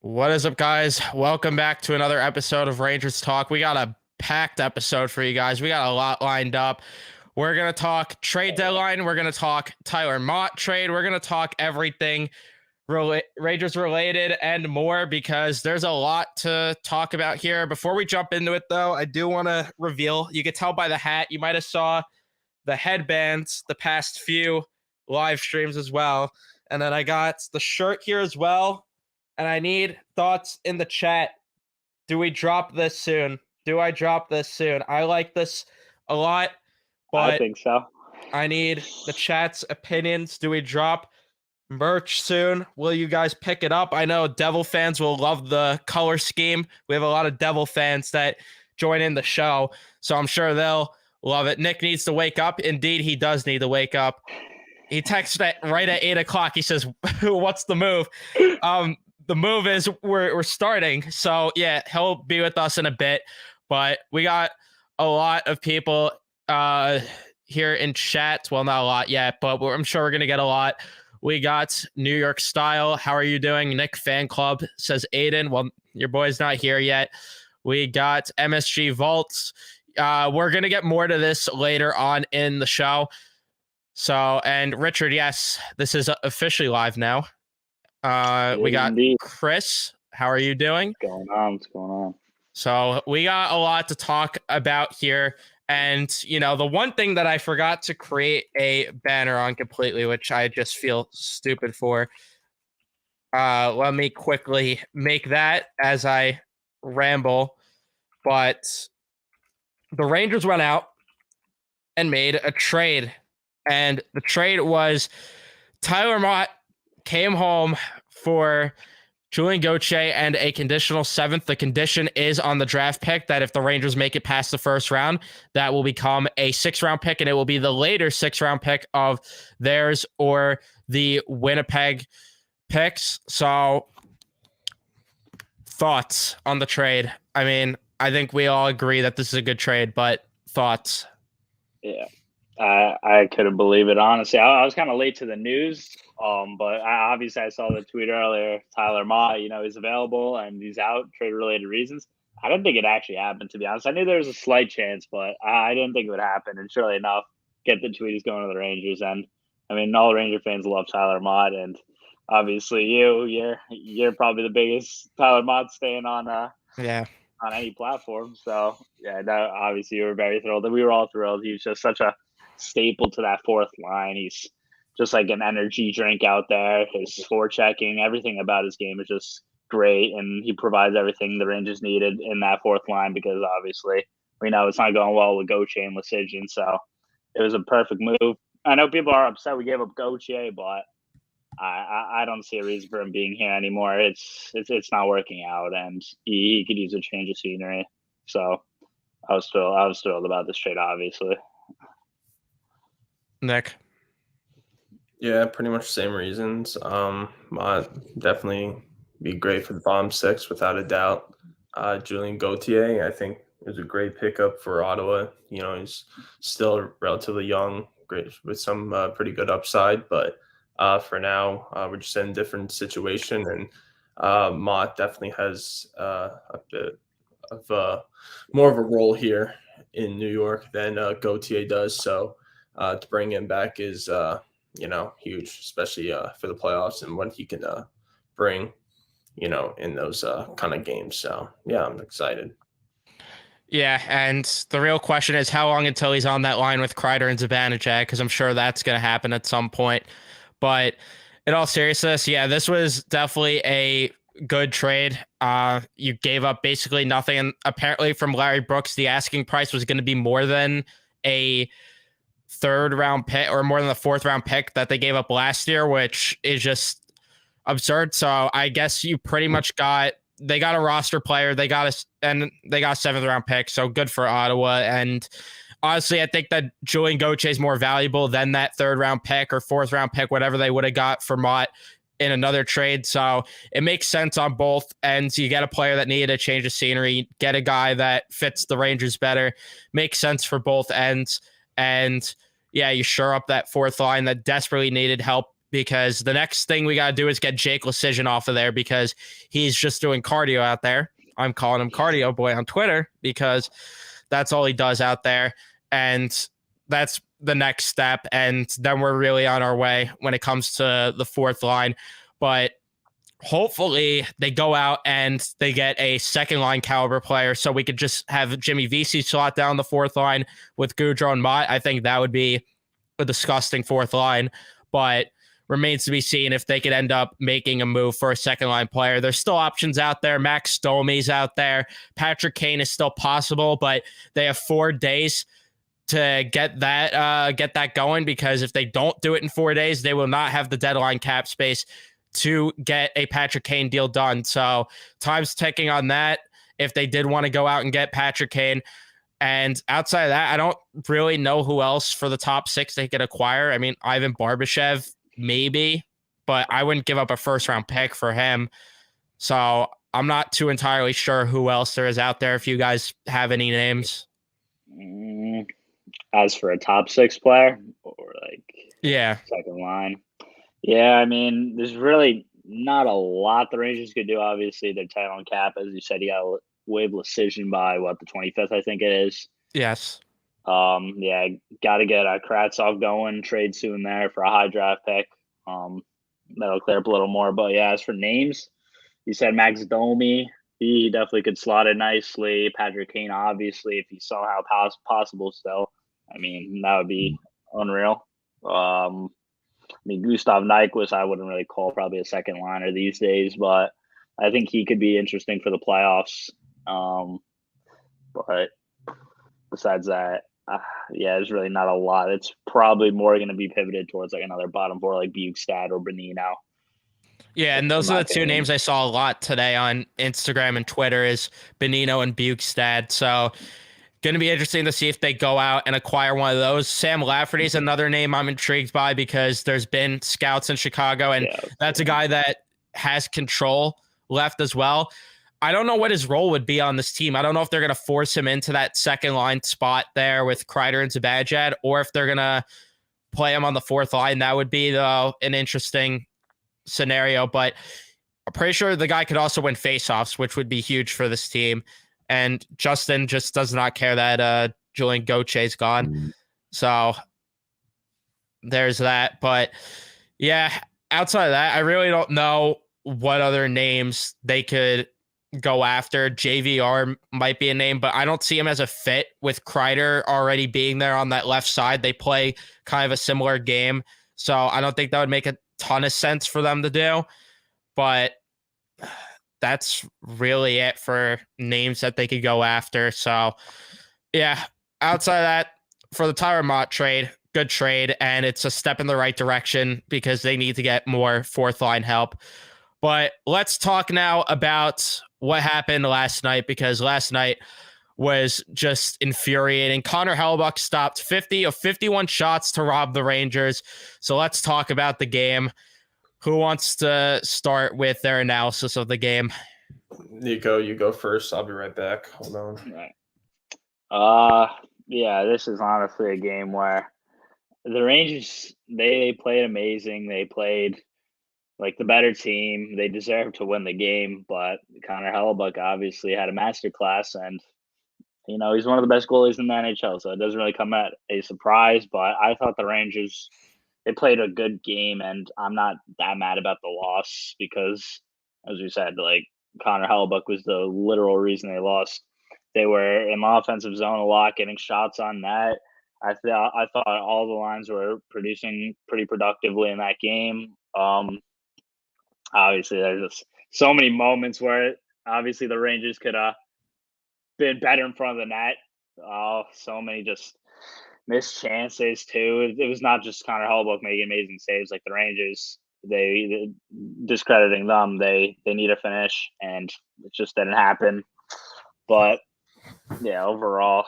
What is up, guys? Welcome back to another episode of Rangers Talk. We got a packed episode for you guys. We got a lot lined up. We're going to talk trade deadline. We're going to talk Tyler Mott trade. We're going to talk everything Rangers related and more because there's a lot to talk about here. Before we jump into it, though, I do want to reveal. You could tell by the hat. You might have saw the headbands the past few live streams as well. And then I got the shirt here as well, and I need thoughts in the chat. Do we drop this soon? Do I drop this soon? I like this a lot, I but think so. I need the chat's opinions. Do we drop merch soon? Will you guys pick it up? I know Devil fans will love the color scheme. We have a lot of Devil fans that join in the show, so I'm sure they'll love it. Nick needs to wake up. Indeed, he does need to wake up. He texted right at 8 o'clock. He says, "What's the move?" The move is we're starting. So yeah, he'll be with us in a bit. But we got a lot of people here in chat. Well, not a lot yet, but I'm sure we're gonna get a lot. We got New York Style. How are you doing? Nick Fan Club says Aiden. Well, your boy's not here yet. We got MSG Vaults. We're gonna get more to this later on in the show. So, and Richard, yes, this is officially live now. We got Indeed. Chris. How are you doing? What's going on? What's going on? So we got a lot to talk about here. And, you know, the one thing that I forgot to create a banner on completely, which I just feel stupid for. Let me quickly make that as I ramble. But the Rangers went out and made a trade. And the trade was Tyler Mott came home for Julian Gauthier and a conditional seventh. The condition is on the draft pick that if the Rangers make it past the first round, that will become a 6th-round pick, and it will be the later 6th-round pick of theirs or the Winnipeg picks. So, thoughts on the trade? I mean, I think we all agree that this is a good trade, but thoughts? Yeah, I couldn't believe it. Honestly, I was kind of late to the news. But obviously I saw the tweet earlier. Tyler Mott, he's available and he's out trade related reasons. I didn't think it actually happened, to be honest. I knew there was a slight chance, but I didn't think it would happen. And surely enough, get the tweet he's going to the Rangers. And I mean, all Ranger fans love Tyler Mott, and obviously you're probably the biggest Tyler Mott stan on any platform. So yeah, no, obviously you were very thrilled, and we were all thrilled. He's just such a staple to that fourth line. He's just like an energy drink out there. His forechecking, everything about his game is just great, and he provides everything the Rangers needed in that fourth line because obviously we know it's not going well with Gauthier and Leschyshyn, so it was a perfect move. I know people are upset we gave up Gauthier, but I don't see a reason for him being here anymore. It's not working out, and he could use a change of scenery. So I was thrilled about this trade, obviously. Nick? Yeah, pretty much the same reasons. Definitely be great for the bottom six without a doubt. Julian Gauthier, I think, is a great pickup for Ottawa. He's still relatively young, great with some pretty good upside, but for now, we're just in a different situation, and Mott definitely has a bit of more of a role here in New York than Gauthier does. So to bring him back is huge, especially for the playoffs and what he can bring, in those kind of games. So, yeah, I'm excited. Yeah, and the real question is how long until he's on that line with Kreider and Zibanejad, because I'm sure that's going to happen at some point. But in all seriousness, yeah, this was definitely a good trade. You gave up basically nothing, and apparently from Larry Brooks, the asking price was going to be more than a 3rd-round pick or more than the 4th-round pick that they gave up last year, which is just absurd. So I guess you pretty much they got a roster player, they got a 7th-round pick. So good for Ottawa. And honestly, I think that Julian Gauthier is more valuable than that 3rd-round pick or 4th-round pick, whatever they would have got for Mott in another trade. So it makes sense on both ends. You get a player that needed a change of scenery, get a guy that fits the Rangers better. Makes sense for both ends. And yeah, you shore up that fourth line that desperately needed help because the next thing we got to do is get Jake Lecision off of there because he's just doing cardio out there. I'm calling him Cardio Boy on Twitter because that's all he does out there. And that's the next step. And then we're really on our way when it comes to the fourth line. But hopefully they go out and they get a second line caliber player so we could just have Jimmy Vesey slot down the fourth line with Gaudreau and Mott. I think that would be a disgusting fourth line, but remains to be seen if they could end up making a move for a second line player. There's still options out there. Max Domi's out there. Patrick Kane is still possible, but they have 4 days to get that going, because if they don't do it in 4 days, they will not have the deadline cap space to get a Patrick Kane deal done. So time's ticking on that if they did want to go out and get Patrick Kane. And outside of that, I don't really know who else for the top 6 they could acquire. I mean, Ivan Barbashev, maybe, but I wouldn't give up a first-round pick for him. So I'm not too entirely sure who else there is out there, if you guys have any names. As for a top 6 player or yeah, second line, yeah, I mean, there's really not a lot the Rangers could do. Obviously, they're tight on cap. As you said, you got to waive Lecision by, the 25th, I think it is. Yes. Yeah, got to get Kravtsov going, trade soon there for a high draft pick. That'll clear up a little more. But, yeah, as for names, you said Max Domi. He definitely could slot it nicely. Patrick Kane, obviously, if he's somehow possible still. I mean, that would be unreal. I mean, Gustav Nyquist, I wouldn't really call probably a second liner these days, but I think he could be interesting for the playoffs. But besides that, yeah, there's really not a lot. It's probably more going to be pivoted towards another bottom 4 like Bukestad or Bonino. Yeah, and those are the 2 names I saw a lot today on Instagram and Twitter is Bonino and Bukestad. So going to be interesting to see if they go out and acquire one of those. Sam Lafferty is another name I'm intrigued by because there's been scouts in Chicago, and that's a guy that has control left as well. I don't know what his role would be on this team. I don't know if they're going to force him into that second line spot there with Kreider and Zibanejad, or if they're going to play him on the fourth line. That would be, though, an interesting scenario. But I'm pretty sure the guy could also win faceoffs, which would be huge for this team. And Justin just does not care that Julien Gauthier is gone. So there's that. But, yeah, outside of that, I really don't know what other names they could go after. JVR might be a name, but I don't see him as a fit with Kreider already being there on that left side. They play kind of a similar game. So I don't think that would make a ton of sense for them to do. But that's really it for names that they could go after. So, yeah, outside of that, for the Tyler Motte trade, good trade, and it's a step in the right direction because they need to get more fourth line help. But let's talk now about what happened last night, because last night was just infuriating. Connor Hellebuyck stopped 50 of 51 shots to rob the Rangers. So let's talk about the game. Who wants to start with their analysis of the game? Nico, you go first. I'll be right back. Hold on. Yeah, this is honestly a game where the Rangers, they played amazing. They played like the better team. They deserved to win the game, but Connor Hellebuyck obviously had a masterclass, and he's one of the best goalies in the NHL, so it doesn't really come at a surprise. But I thought the Rangers, they played a good game, and I'm not that mad about the loss because, as we said, Connor Hellebuyck was the literal reason they lost. They were in the offensive zone a lot, getting shots on net. I thought all the lines were producing pretty productively in that game. Obviously, there's just so many moments where obviously the Rangers could have been better in front of the net. So many just missed chances too. It was not just Connor Hellebuyck making amazing saves. Like the Rangers, they discrediting them. They need a finish, and it just didn't happen. But yeah, overall,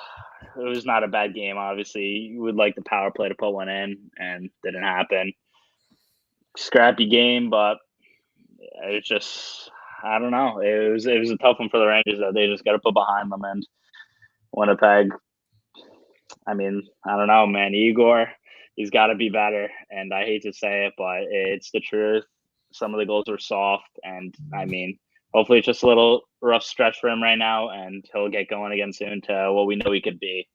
it was not a bad game. Obviously, you would like the power play to put one in, and didn't happen. Scrappy game, but it's just, I don't know. It was a tough one for the Rangers that they just got to put behind them. And Winnipeg, I mean, I don't know, man. Igor he's got to be better. And I hate to say it, but it's the truth. Some of the goals were soft, and I mean, hopefully it's just a little rough stretch for him right now, and he'll get going again soon to what we know he could be.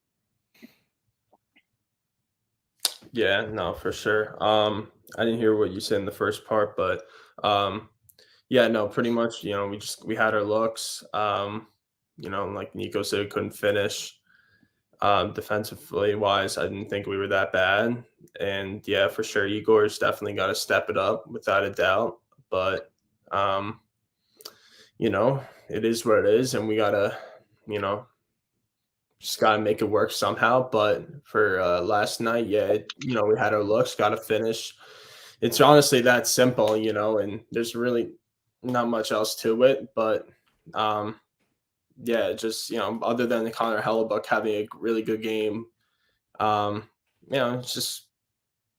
Yeah, no, for sure. I didn't hear what you said in the first part, but yeah, no, pretty much, we had our looks. Like Nico said, couldn't finish. Defensively wise, I didn't think we were that bad. And yeah, for sure, Igor's definitely got to step it up without a doubt. But it is what it is, and we gotta, just gotta make it work somehow. But for last night, yeah, we had our looks, gotta finish. It's honestly that simple, and there's really not much else to it. But yeah, just other than the Connor Hellebuck having a really good game, it's just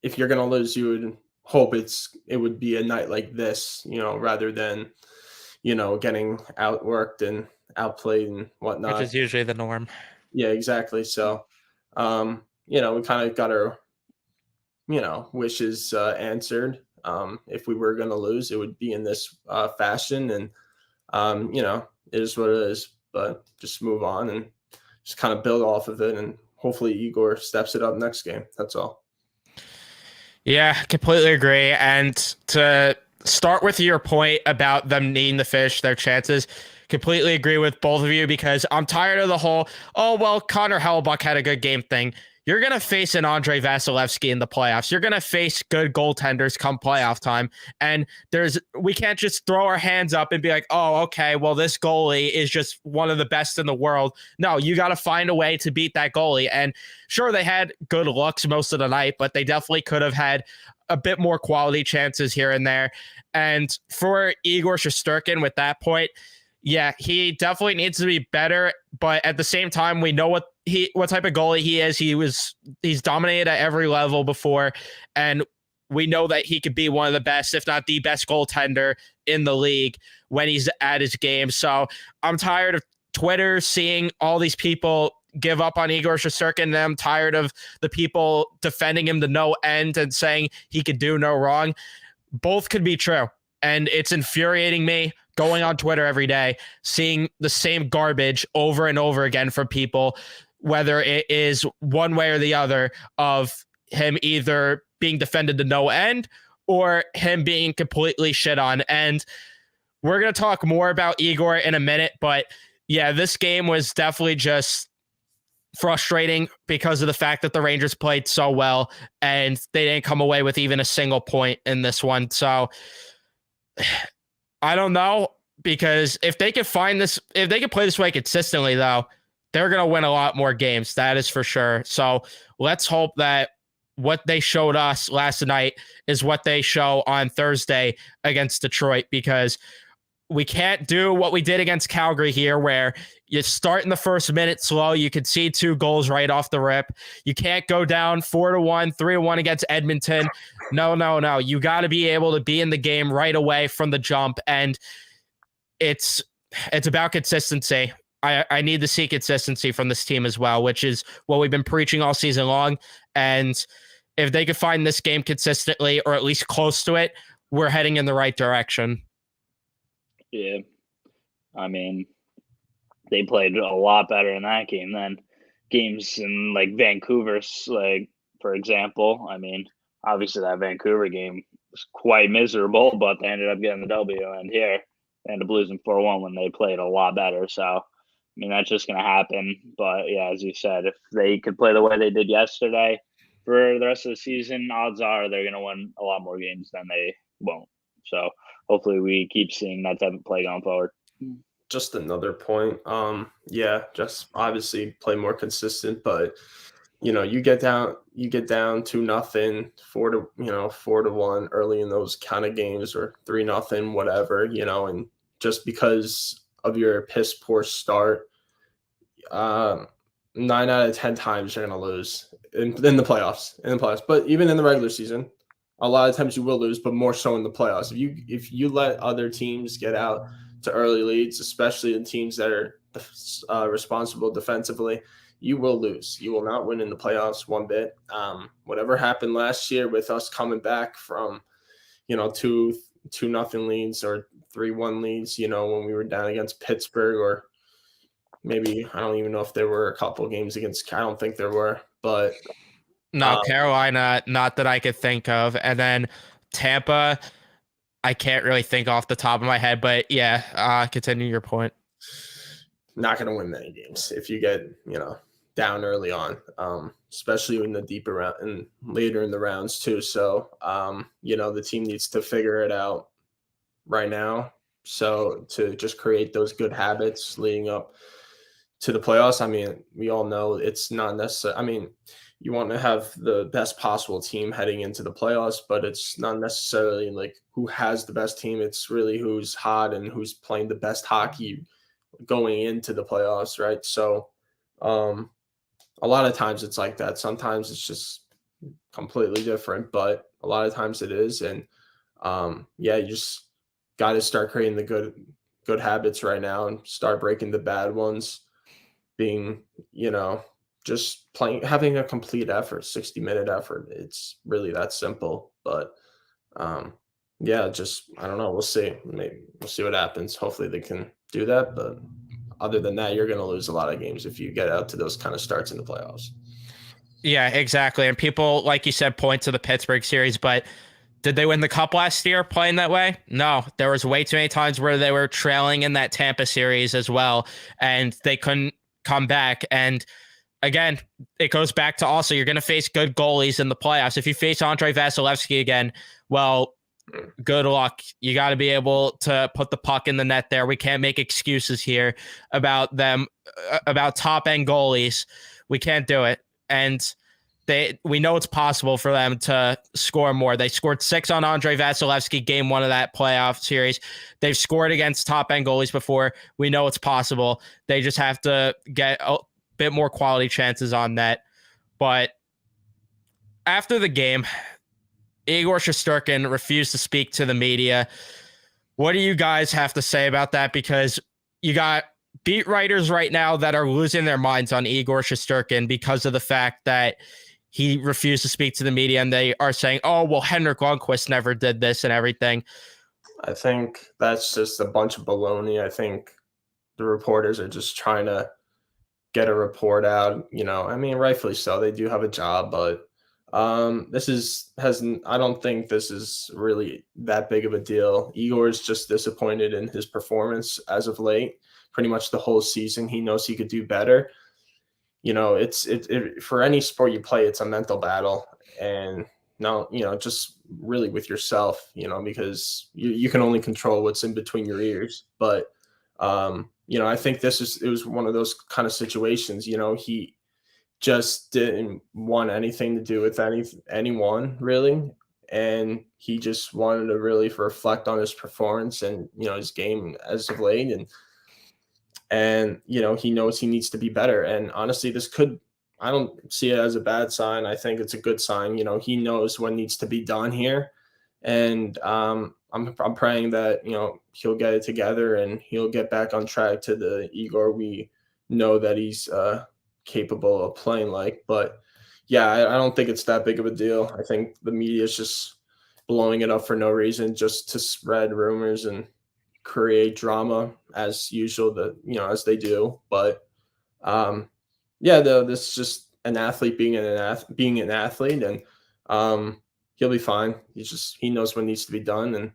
if you're gonna lose, you would hope it would be a night like this, rather than getting outworked and outplayed and whatnot, which is usually the norm. Yeah, exactly. So, we kind of got our wishes answered. If we were gonna lose, it would be in this fashion, and it is what it is. But just move on and just kind of build off of it, and hopefully Igor steps it up next game. That's all. Yeah, completely agree. And to start with your point about them needing to finish their chances, completely agree with both of you, because I'm tired of the whole, oh, well, Connor Hellebuck had a good game thing. You're going to face an Andrei Vasilevsky in the playoffs. You're going to face good goaltenders come playoff time. And we can't just throw our hands up and be like, oh, okay, well, this goalie is just one of the best in the world. No, you got to find a way to beat that goalie. And sure, they had good looks most of the night, but they definitely could have had a bit more quality chances here and there. And for Igor Shesterkin with that point, yeah, he definitely needs to be better, but at the same time, we know what type of goalie he is. He's dominated at every level before, and we know that he could be one of the best, if not the best goaltender in the league when he's at his game. So I'm tired of Twitter seeing all these people give up on Igor Shesterkin, and I'm tired of the people defending him to no end and saying he could do no wrong. Both could be true, and it's infuriating me going on Twitter every day, seeing the same garbage over and over again from people, whether it is one way or the other, of him either being defended to no end or him being completely shit on. And we're going to talk more about Igor in a minute, but yeah, this game was definitely just frustrating because of the fact that the Rangers played so well and they didn't come away with even a single point in this one. So I don't know, because if they could play this way consistently, though, they're going to win a lot more games. That is for sure. So let's hope that what they showed us last night is what they show on Thursday against Detroit, because we can't do what we did against Calgary here, where you start in the first minute slow. You could see 2 goals right off the rip. You can't go down 4-1, 3-1 against Edmonton. No. You got to be able to be in the game right away from the jump. And it's about consistency. I need to see consistency from this team as well, which is what we've been preaching all season long. And if they could find this game consistently, or at least close to it, we're heading in the right direction. Yeah. I mean, they played a lot better in that game than games in like Vancouver's, like, for example. I mean, obviously that Vancouver game was quite miserable, but they ended up getting the W. And here they ended up losing 4-1 when they played a lot better. So, I mean, that's just going to happen. But yeah, as you said, if they could play the way they did yesterday for the rest of the season, odds are they're going to win a lot more games than they won't. So hopefully we keep seeing that type of play going forward. Just another point. Yeah, just obviously play more consistent, but you get down 2-0, 4-1 early in those kind of games, or 3-0, whatever, and just because of your piss poor start, 9 out of 10 times you're going to lose in the playoffs. But even in the regular season, a lot of times you will lose, but more so in the playoffs. If you let other teams get out to early leads, especially the teams that are responsible defensively, you will lose. You will not win in the playoffs one bit. Whatever happened last year with us coming back from, 2-0 leads or 3-1 leads, when we were down against Pittsburgh, or maybe, I don't even know if there were a couple games against, I don't think there were, but No, Carolina, not that I could think of. And then Tampa, I can't really think off the top of my head, but yeah, continue your point. Not going to win many games if you get, down early on, especially in the deeper round and later in the rounds too. So, the team needs to figure it out right now. So to just create those good habits leading up to the playoffs. I mean, we all know it's not necessary. I mean, you want to have the best possible team heading into the playoffs, but it's not necessarily like who has the best team. It's really who's hot and who's playing the best hockey going into the playoffs, right? So, a lot of times it's like that. Sometimes it's just completely different, but a lot of times it is. And you just got to start creating the good habits right now and start breaking the bad ones. Being, just playing, having a complete effort, 60-minute effort. It's really that simple. But I don't know. We'll see. Maybe we'll see what happens. Hopefully they can do that. But other than that, you're going to lose a lot of games if you get out to those kind of starts in the playoffs. Yeah, exactly. And people, like you said, point to the Pittsburgh series, but did they win the cup last year playing that way? No, there was way too many times where they were trailing in that Tampa series as well, and they couldn't come back. And again, it goes back to also you're going to face good goalies in the playoffs. If you face Andrei Vasilevsky again, well, good luck. You got to be able to put the puck in the net there. We can't make excuses here about them, about top end goalies. We can't do it. And we know it's possible for them to score more. They scored 6 on Andrei Vasilevsky game 1 of that playoff series. They've scored against top end goalies before. We know it's possible. They just have to get a bit more quality chances on net. But after the game, Igor Shesterkin refused to speak to the media. What do you guys have to say about that? Because you got beat writers right now that are losing their minds on Igor Shesterkin because of the fact that he refused to speak to the media, and they are saying, oh, well, Henrik Lundqvist never did this and everything. I think that's just a bunch of baloney. I think the reporters are just trying to get a report out. I mean, rightfully so. They do have a job, but I don't think this is really that big of a deal. Igor is just disappointed in his performance as of late. Pretty much the whole season, he knows he could do better. It's for any sport you play, it's a mental battle, and now just really with yourself, because you can only control what's in between your ears. But I think it was one of those kind of situations. He just didn't want anything to do with anyone really, and he just wanted to really reflect on his performance and his game as of late, and he knows he needs to be better. And honestly, I don't see it as a bad sign. I think it's a good sign. He knows what needs to be done here, and I'm praying that he'll get it together and he'll get back on track to the Igor we know that he's capable of playing like. But yeah, I don't think it's that big of a deal. I think the media is just blowing it up for no reason, just to spread rumors and create drama as usual, as they do. But this is just an athlete being an athlete, and he'll be fine. He knows what needs to be done, and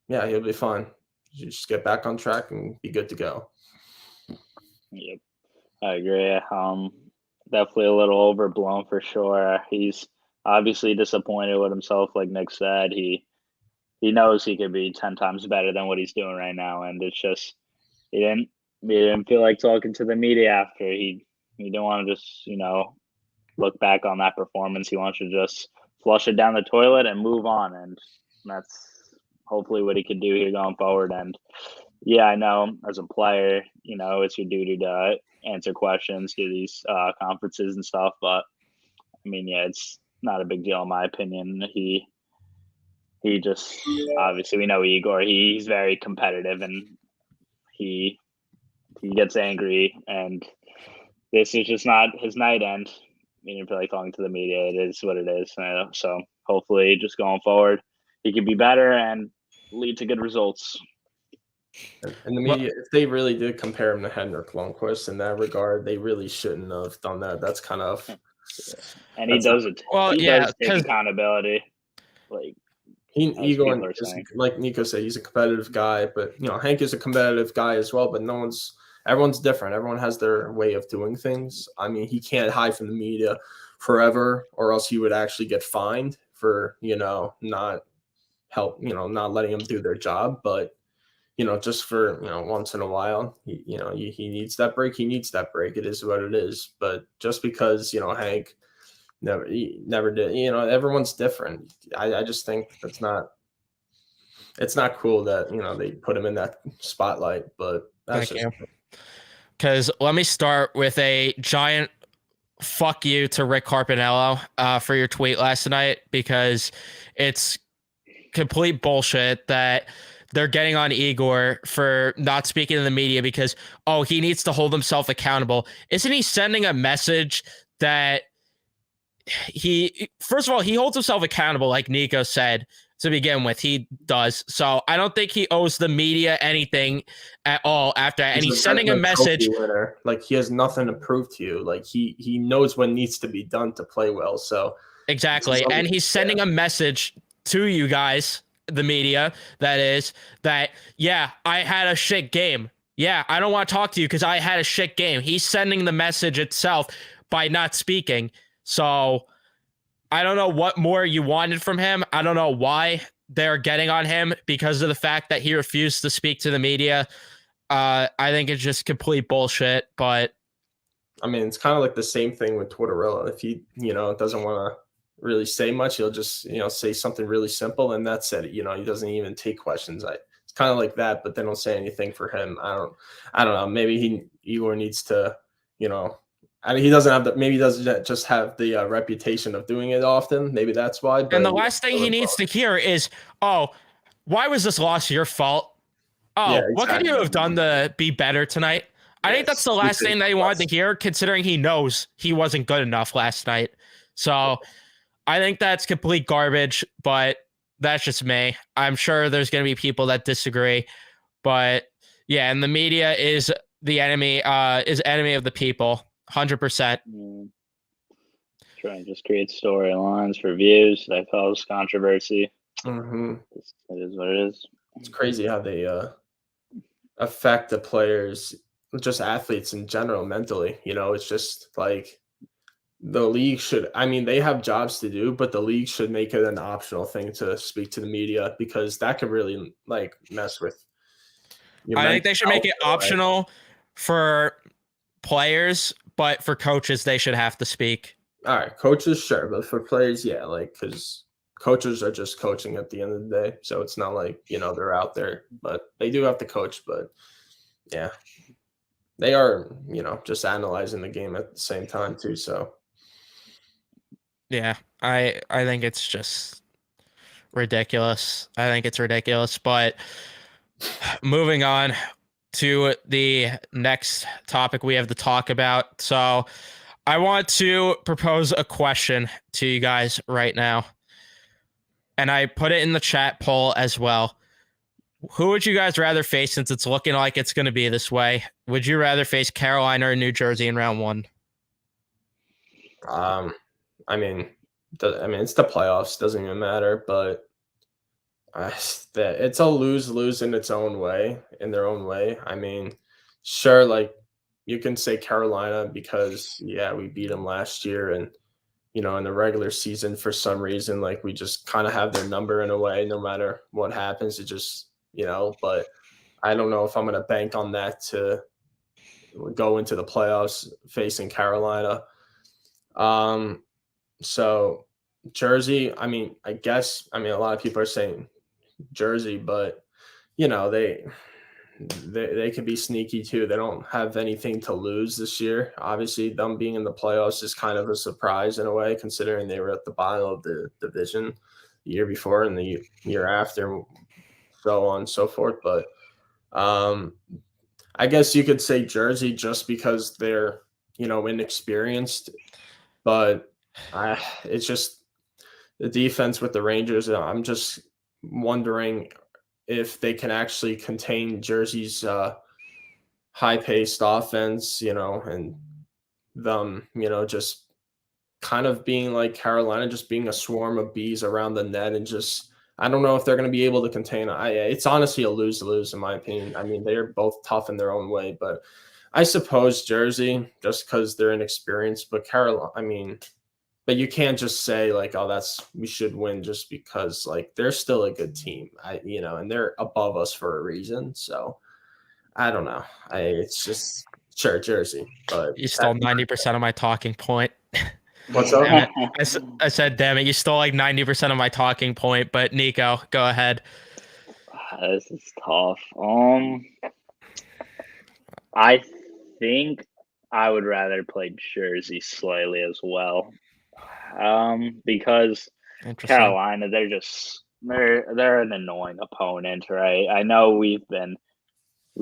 yeah, he'll be fine. You just get back on track and be good to go. Yep, I agree. Definitely a little overblown for sure. He's obviously disappointed with himself, like Nick said. He knows he could be 10 times better than what he's doing right now, and it's just he didn't feel like talking to the media after. He didn't want to just look back on that performance. He wants to just flush it down the toilet and move on, and that's hopefully what he can do here going forward. And yeah, I know as a player, it's your duty to answer questions, do these conferences and stuff. But I mean, yeah, it's not a big deal in my opinion. He just, obviously we know Igor, he's very competitive, and he gets angry, and this is just not his night end. You feel like talking to the media. It is what it is. So hopefully, just going forward, he can be better and lead to good results. And the media, if they really did compare him to Henrik Lundqvist in that regard, they really shouldn't have done that. That's kind of, and he does it. Well, he does take accountability. Like Igor is, like Nico said, he's a competitive guy, but Hank is a competitive guy as well. But everyone's different. Everyone has their way of doing things. I mean, he can't hide from the media forever, or else he would actually get fined for not letting them do their job. But just for once in a while, he needs that break. He needs that break. It is what it is. But just because Hank never did, everyone's different. I just think it's not cool that they put him in that spotlight. But that's Thank you. Because let me start with a giant fuck you to Rick Carpinello for your tweet last night, because it's complete bullshit that they're getting on Igor for not speaking to the media because, he needs to hold himself accountable. Isn't he sending a message that first of all, he holds himself accountable, like Nico said, to begin with. He does. So I don't think he owes the media anything at all after that. And he's sending a message. Like, he has nothing to prove to you. Like, he knows what needs to be done to play well. So exactly. And he's sending a message to you guys, the media, that I had a shit game. Yeah, I don't want to talk to you because I had a shit game. He's sending the message itself by not speaking. So I don't know what more you wanted from him. I don't know why they're getting on him because of the fact that he refused to speak to the media. I think it's just complete bullshit. But I mean, it's kind of like the same thing with Tortorella. If he, doesn't want to really say much, he'll just, say something really simple and that's it. He doesn't even take questions. It's kind of like that, but they don't say anything for him. I don't know. Maybe Igor needs to, he doesn't have maybe he doesn't just have the reputation of doing it often. Maybe that's why. And the last thing he needs to hear is, why was this loss your fault? What could you have done to be better tonight? I think that's the last thing that he wanted to hear, considering he knows he wasn't good enough last night. So I think that's complete garbage, but that's just me. I'm sure there's going to be people that disagree, but yeah, and the media is the enemy, is enemy of the people, 100%. Try and just create storylines for views that cause controversy. Mm-hmm. It is what it is. It's crazy how they affect the players, just athletes in general, mentally. It's just like the league should. I mean, they have jobs to do, but the league should make it an optional thing to speak to the media, because that could really mess with. I think they should make it optional for players, but for coaches, they should have to speak. All right, coaches, sure, but for players, yeah, because coaches are just coaching at the end of the day, so it's not like they're out there, but they do have to coach. But yeah, they are just analyzing the game at the same time too. So yeah, I think it's just ridiculous. I think it's ridiculous. But moving on to the next topic we have to talk about. So I want to propose a question to you guys right now. And I put it in the chat poll as well. Who would you guys rather face, since it's looking like it's going to be this way? Would you rather face Carolina or New Jersey in round one? I mean, it's the playoffs. Doesn't even matter. But it's a lose-lose in its own way, in their own way. I mean, sure, you can say Carolina because, we beat them last year. And, in the regular season, for some reason, we just kind of have their number in a way, no matter what happens. It just, but I don't know if I'm going to bank on that to go into the playoffs facing Carolina. So Jersey, I guess, a lot of people are saying Jersey, but they could be sneaky too. They don't have anything to lose this year. Obviously, them being in the playoffs is kind of a surprise in a way, considering they were at the bottom of the division the year before and the year after, so on and so forth. But I guess you could say Jersey just because they're inexperienced. But it's just the defense with the Rangers. I'm just wondering if they can actually contain Jersey's high-paced offense, and them, just kind of being like Carolina, just being a swarm of bees around the net, and just I don't know if they're going to be able to contain it. It's honestly a lose-lose in my opinion. I mean, they're both tough in their own way, but I suppose Jersey, just because they're inexperienced, but Carolina, I mean, but you can't just say like, oh, we should win just because like they're still a good team. And they're above us for a reason. So I don't know. It's just sure Jersey, but You stole 90% of my talking point. What's up? Damn it. I said, damn it, you stole like 90% of my talking point. But Nico, go ahead. This is tough. I think I would rather play Jersey slightly as well. Because Carolina, they're an annoying opponent, right? I know we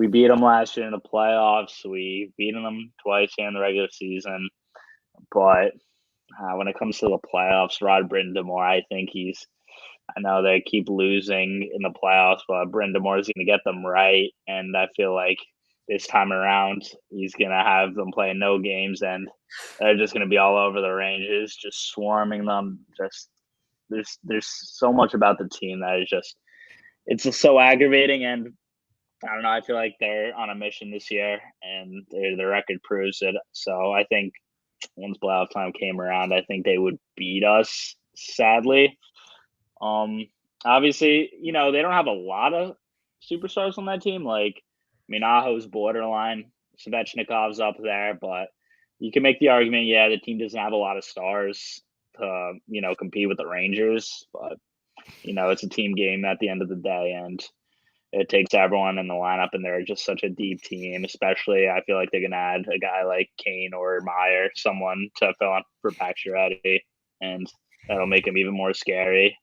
beat them last year in the playoffs. We beaten them twice here in the regular season, but when it comes to the playoffs, Rod Brind'Amour, I think I know they keep losing in the playoffs, but Brind'Amour is going to get them right, and I feel like this time around he's going to have them playing no games, and they're just going to be all over the Rangers, just swarming them. Just there's so much about the team that is it's so aggravating, and I don't know. I feel like they're on a mission this year, and the record proves it. So I think once playoff time came around, I think they would beat us. Sadly, obviously, they don't have a lot of superstars on that team. Like Minaho's borderline, Svechnikov's up there, but you can make the argument, yeah, the team doesn't have a lot of stars to compete with the Rangers, but it's a team game at the end of the day, and it takes everyone in the lineup, and they're just such a deep team. Especially, I feel like they're going to add a guy like Kane or Meyer, someone to fill in for Pacioretty, and that'll make him even more scary.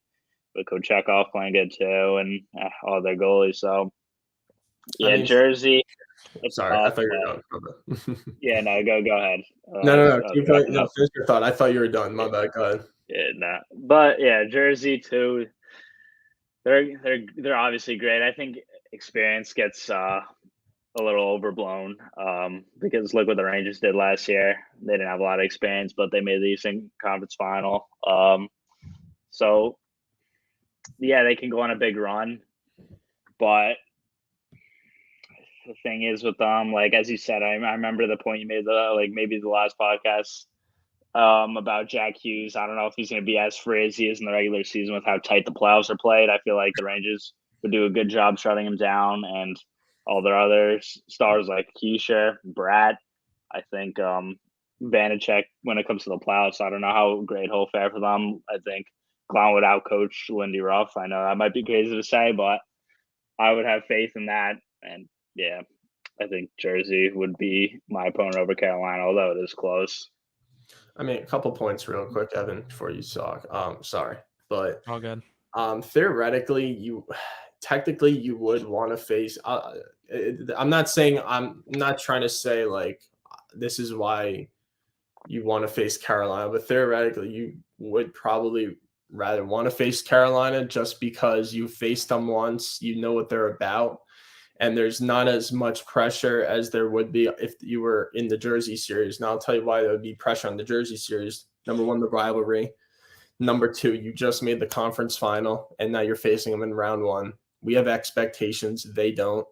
But Kochekov playing good too, and all their goalies. So, yeah, Jersey. Sorry, I thought you were done. Yeah, no, go ahead. No. Keep going. No, finish your thought. I thought you were done. My bad. Go ahead. Yeah, no. But yeah, Jersey too. They're obviously great. I think experience gets a little overblown because look what the Rangers did last year. They didn't have a lot of experience, but they made the Eastern Conference Final. So yeah, they can go on a big run, but the thing is with them, like as you said, I remember the point you made maybe the last podcast about Jack Hughes. I don't know if he's going to be as free as he is in the regular season with how tight the playoffs are played. I feel like the Rangers would do a good job shutting him down, and all their other stars like Keisha, Brad. I think Vanacek, when it comes to the playoffs, I don't know how great he'll fare for them. I think Clown would outcoach Lindy Ruff. I know that might be crazy to say, but I would have faith in that. And yeah, I think Jersey would be my opponent over Carolina, although it is close. I mean, a couple points real quick, Evan, before you talk. Sorry, but all good. Theoretically, you would want to face. I'm not trying to say like this is why you want to face Carolina, but theoretically, you would probably rather want to face Carolina just because you faced them once, you know what they're about. And there's not as much pressure as there would be if you were in the Jersey series. Now, I'll tell you why there would be pressure on the Jersey series. Number one, the rivalry. Number two, you just made the conference final, and now you're facing them in round one. We have expectations. They don't.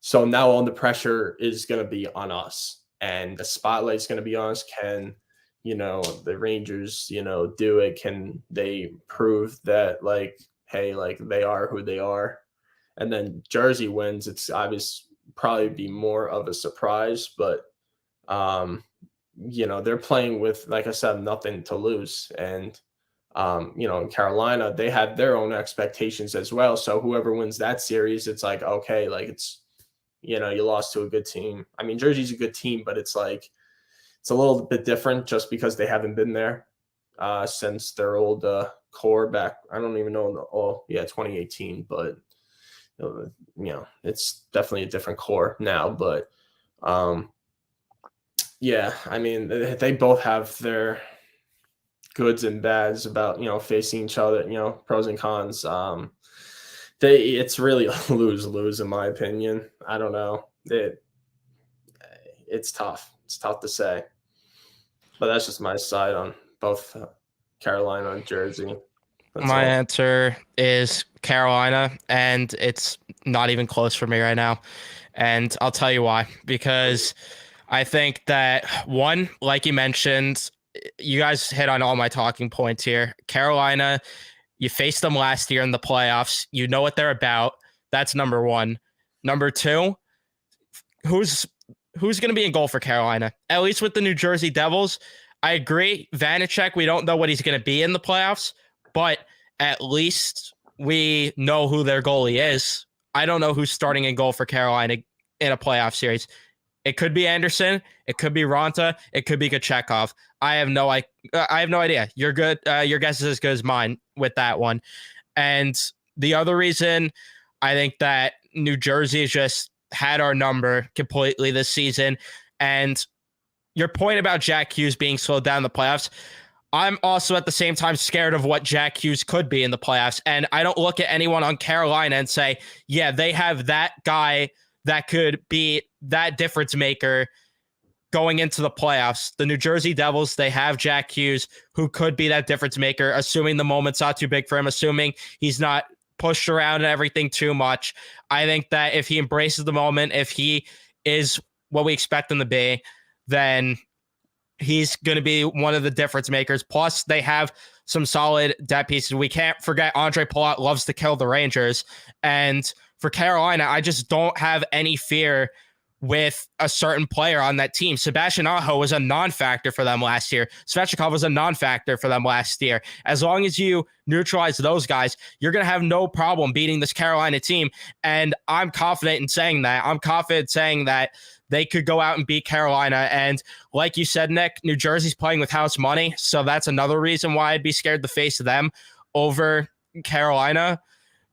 So now all the pressure is going to be on us, and the spotlight's going to be on us. Can, the Rangers, do it? Can they prove that, like, hey, like they are who they are? And then Jersey wins, it's obvious probably be more of a surprise, but they're playing with, like I said, nothing to lose. And in Carolina, they have their own expectations as well. So whoever wins that series, it's like, okay, like it's, you lost to a good team. I mean, Jersey's a good team, but it's like it's a little bit different just because they haven't been there since their old core back. I don't even know 2018, but it's definitely a different core now, but Yeah, I mean, they both have their goods and bads about facing each other, pros and cons. It's really a lose-lose in my opinion. I don't know. It's tough. It's tough to say, but that's just my side on both Carolina and Jersey. That's My all. answer is Carolina, and it's not even close for me right now. And I'll tell you why. Because I think that, one, like you mentioned, you guys hit on all my talking points here. Carolina, you faced them last year in the playoffs. You know what they're about. That's number one. Number two, who's going to be in goal for Carolina? At least with the New Jersey Devils, I agree. Vanacek, we don't know what he's going to be in the playoffs, but at least we know who their goalie is. I don't know who's starting in goal for Carolina in a playoff series. It could be Anderson. It could be Ronta. It could be Kochetkov. I have no idea. You're good. Your guess is as good as mine with that one. And the other reason I think that New Jersey has just had our number completely this season. And your point about Jack Hughes being slowed down in the playoffs, I'm also at the same time scared of what Jack Hughes could be in the playoffs. And I don't look at anyone on Carolina and say, yeah, they have that guy that could be that difference maker going into the playoffs. The New Jersey Devils, they have Jack Hughes, who could be that difference maker, assuming the moment's not too big for him, assuming he's not pushed around and everything too much. I think that if he embraces the moment, if he is what we expect him to be, then he's going to be one of the difference makers. Plus, they have some solid depth pieces. We can't forget Andre Palat loves to kill the Rangers. And for Carolina, I just don't have any fear with a certain player on that team. Sebastian Aho was a non-factor for them last year. Svechnikov was a non-factor for them last year. As long as you neutralize those guys, you're going to have no problem beating this Carolina team. And I'm confident in saying that. I'm confident saying that they could go out and beat Carolina. And like you said, Nick, New Jersey's playing with house money. So that's another reason why I'd be scared to face them over Carolina,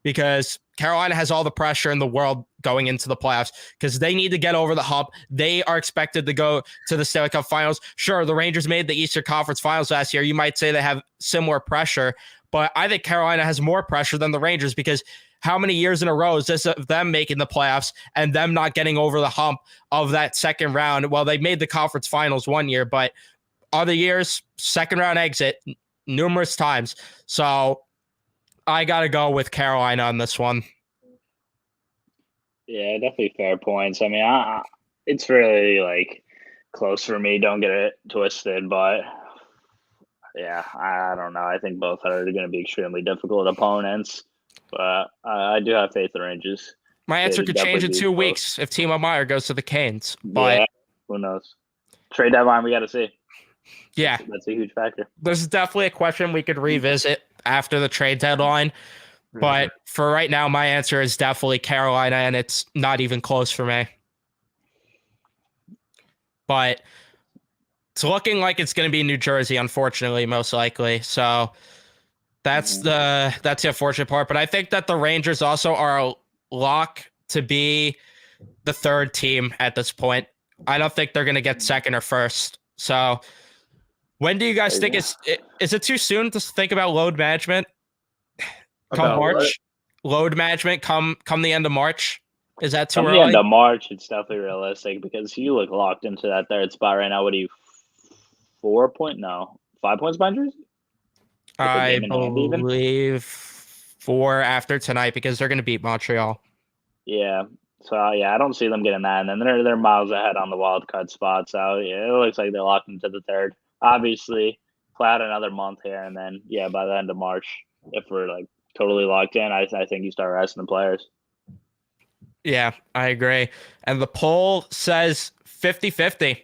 because Carolina has all the pressure in the world going into the playoffs because they need to get over the hump. They are expected to go to the Stanley Cup Finals. Sure, the Rangers made the Eastern Conference Finals last year. You might say they have similar pressure, but I think Carolina has more pressure than the Rangers, because how many years in a row is this of them making the playoffs and them not getting over the hump of that second round? Well, they made the conference finals one year, but other years, second round exit numerous times. So I got to go with Carolina on this one. Yeah, definitely fair points. I mean, it's really like close for me. Don't get it twisted, but yeah, I don't know. I think both are going to be extremely difficult opponents, but I do have faith in the Rangers. My answer They could change in definitely 2 be weeks if Timo Meier goes to the Canes. But yeah, who knows? Trade deadline, we got to see. yeah, That's a huge factor. there's definitely a question we could revisit after the trade deadline. But for right now, my answer is definitely Carolina, and it's not even close for me. But it's looking like it's going to be New Jersey, unfortunately, most likely. So that's the unfortunate part. But I think that the Rangers also are a lock to be the third team at this point. I don't think they're going to get second or first. So when do you guys think is it too soon to think about load management? Come About March, load management come the end of March. Is that too Come early? the end of March, it's definitely realistic because you look locked into that third spot right now. What are you, 5 points behind Jersey? I believe 4 after tonight, because they're going to beat Montreal. Yeah. So yeah, I don't see them getting that, and then they're miles ahead on the wild card spot. So yeah, it looks like they're locked into the third. Obviously, cloud another month here, and then yeah, by the end of March, if we're like totally locked in, I think you start resting the players. Yeah, I agree. And the poll says 50-50.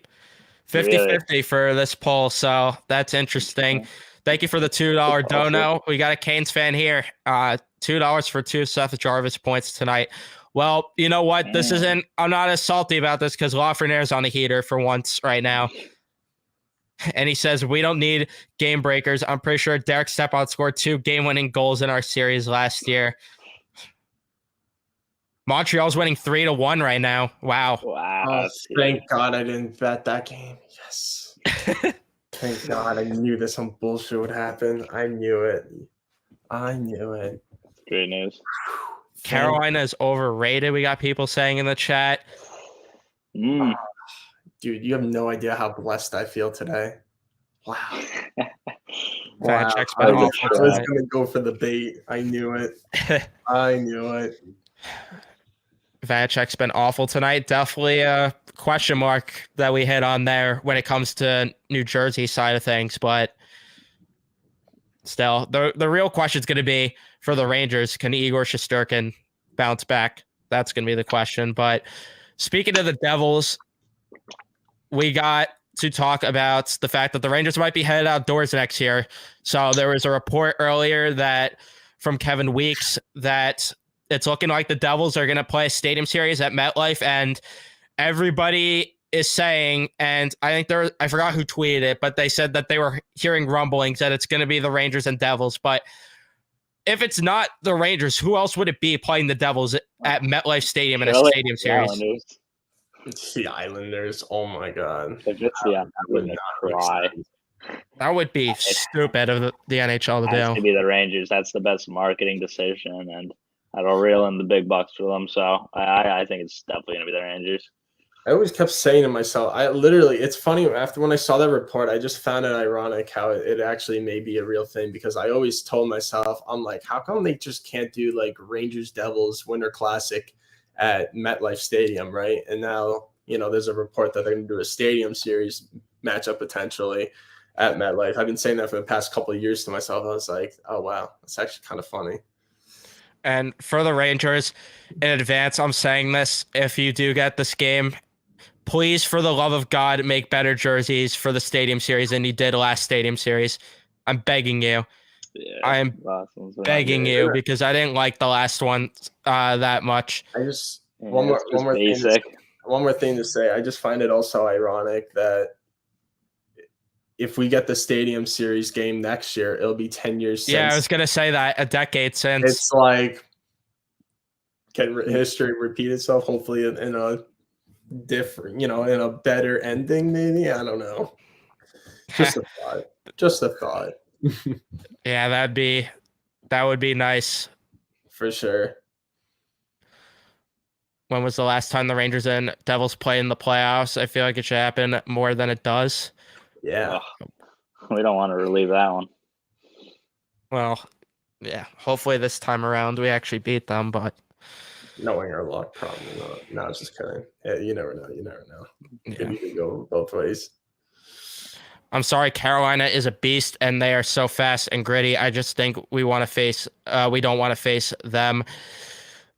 50-50 for this poll. So that's interesting. Thank you for the $2 dono. We got a Canes fan here. $2 for 2 Seth Jarvis points tonight. Well, you know what? I'm not as salty about this because Lafreniere's on the heater for once right now. And he says, we don't need game breakers. I'm pretty sure Derek Stepan scored 2 game-winning goals in our series last year. Montreal's winning 3-1 right now. Wow. Oh, thank God I didn't bet that game. Yes. Thank God I knew that some bullshit would happen. I knew it. Great news. Carolina is overrated. We got people saying in the chat. Mm. Dude, you have no idea how blessed I feel today. Wow. Check's I been was awful going tonight. to go for the bait. I knew it. I knew it. Vanacek's been awful tonight. Definitely a question mark that we hit on there when it comes to New Jersey side of things. But still, the real question is going to be for the Rangers, can Igor Shesterkin bounce back? That's going to be the question. But speaking of the Devils, we got to talk about the fact that the Rangers might be headed outdoors next year. So there was a report earlier that from Kevin Weeks that it's looking like the Devils are going to play a stadium series at MetLife, and everybody is saying, and I think I forgot who tweeted it, but they said that they were hearing rumblings that it's going to be the Rangers and Devils. But if it's not the Rangers, who else would it be playing the Devils at MetLife Stadium in a stadium series? It's the Islanders. Oh my God. If it's the I'm gonna cry. That would be stupid of the NHL to do. It has to be the Rangers. That's the best marketing decision, and that'll reel in the big bucks for them. So I think it's definitely gonna be the Rangers. I always kept saying to myself, it's funny, after when I saw that report, I just found it ironic how it actually may be a real thing, because I always told myself, I'm like, how come they just can't do like Rangers Devils Winter Classic at MetLife Stadium, right? And now, there's a report that they're going to do a stadium series matchup potentially at MetLife. I've been saying that for the past couple of years to myself. I was like, oh, wow, that's actually kind of funny. And for the Rangers, in advance, I'm saying this, if you do get this game, please, for the love of God, make better jerseys for the stadium series than you did last stadium series. I'm begging you. Yeah, I am begging you, because I didn't like the last one that much. I just one more thing to say. I just find it also ironic that if we get the stadium series game next year, it'll be 10 years since. Yeah, I was gonna say that, a decade since. It's like, can history repeat itself? Hopefully in a different, in a better ending, maybe. I don't know. Just a thought. Just a thought. Yeah, that would be nice. For sure. When was the last time the Rangers and Devils played in the playoffs? I feel like it should happen more than it does. Yeah. We don't want to relieve that one. Well, yeah. Hopefully this time around we actually beat them, but knowing our luck, probably not. No, I was just kidding. Yeah, you never know. Yeah. You can go both ways. I'm sorry, Carolina is a beast, and they are so fast and gritty. I just think we don't want to face them.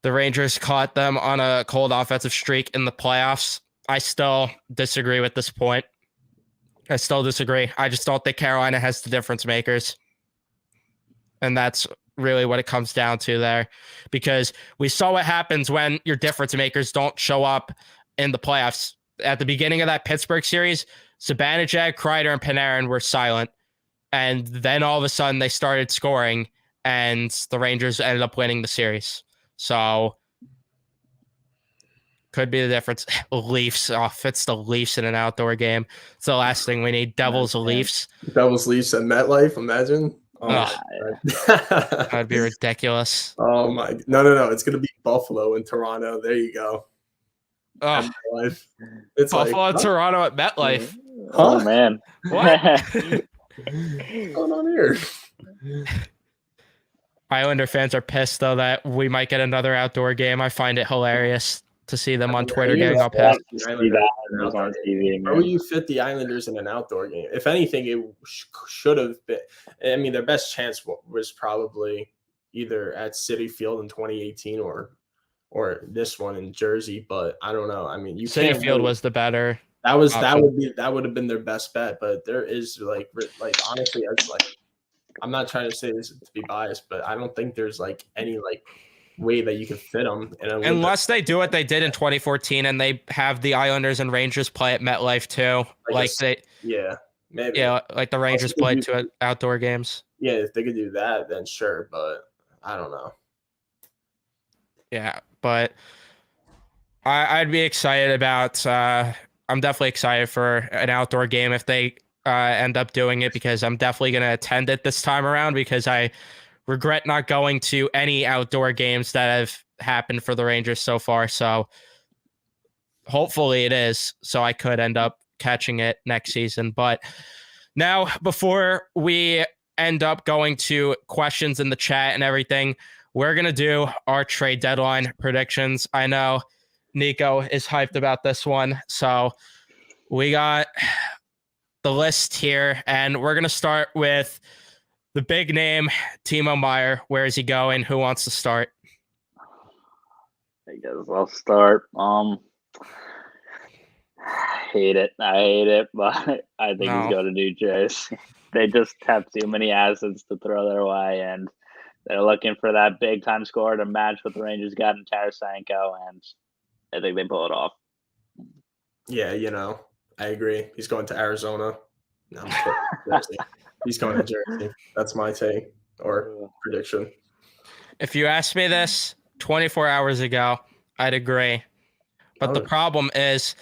The Rangers caught them on a cold offensive streak in the playoffs. I still disagree with this point. I still disagree. I just don't think Carolina has the difference makers. And that's really what it comes down to there, because we saw what happens when your difference makers don't show up in the playoffs. At the beginning of that Pittsburgh series, Zibanejad, Kreider, and Panarin were silent. And then all of a sudden they started scoring, and the Rangers ended up winning the series. So could be the difference. Leafs. Oh, if it's the Leafs in an outdoor game, it's the last thing we need. Devils, Leafs. Devils, Leafs at MetLife, imagine. Oh, that'd be ridiculous. Oh my! No! It's gonna be Buffalo and Toronto. There you go. Oh, it's Buffalo and Toronto at MetLife. Oh man, what? What's going on here? Islander fans are pissed though that we might get another outdoor game. I find it hilarious to see them on Twitter getting all pissed. Where would you fit the Islanders in an outdoor game? If anything, it should have been. I mean, their best chance was probably either at Citi Field in 2018 or this one in Jersey. But I don't know. I mean, Citi Field was the better. That would have been their best bet. But there is like honestly, I'm not trying to say this to be biased, but I don't think there's like any way that you can fit them unless they do what they did in 2014 and they have the Islanders and Rangers play at MetLife too. Maybe. Yeah, like the Rangers play two outdoor games. Yeah, if they could do that, then sure, but I don't know. Yeah, but I'd be excited about. I'm definitely excited for an outdoor game if they end up doing it, because I'm definitely going to attend it this time around, because I regret not going to any outdoor games that have happened for the Rangers so far. So hopefully it is, so I could end up catching it next season. But now, before we end up going to questions in the chat and everything, we're going to do our trade deadline predictions. I know Nico is hyped about this one. So we got the list here, and we're going to start with the big name, Timo Meier. Where is he going? Who wants to start? I guess I'll start. I hate it, but I think No. he's going to New Jersey. They just have too many assets to throw their way, and they're looking for that big time scorer to match what the Rangers got in Tarasenko, and I think they pull it off. Yeah, I agree. He's going to Arizona. No, I'm Jersey. He's going to Jersey. That's my take or prediction. If you asked me this 24 hours ago, I'd agree. But the problem is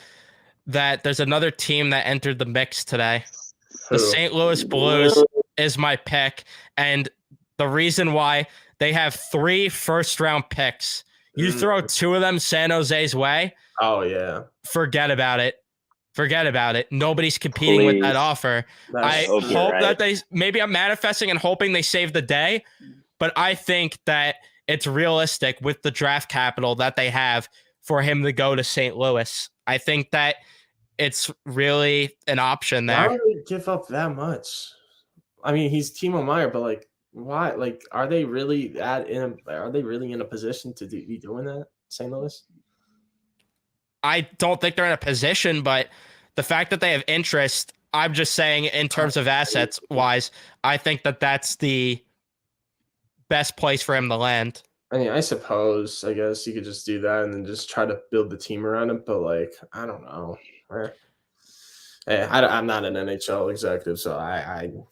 that there's another team that entered the mix today. The St. Louis Blues is my pick. And the reason why, they have 3 first-round picks. You throw 2 of them San Jose's way. Oh, yeah. Forget about it. Nobody's competing with that offer. I hope that maybe I'm manifesting and hoping they save the day, but I think that it's realistic with the draft capital that they have for him to go to St. Louis. I think that it's really an option there. Why would they give up that much? I mean, he's Timo Meier, but why? Are they really in a position to be doing that, St. Louis? I don't think they're in a position, but the fact that they have interest, I'm just saying in terms of assets wise, I think that that's the best place for him to land. I mean, I guess you could just do that and then just try to build the team around him. But I don't know. Hey, I'm not an NHL executive, so I'm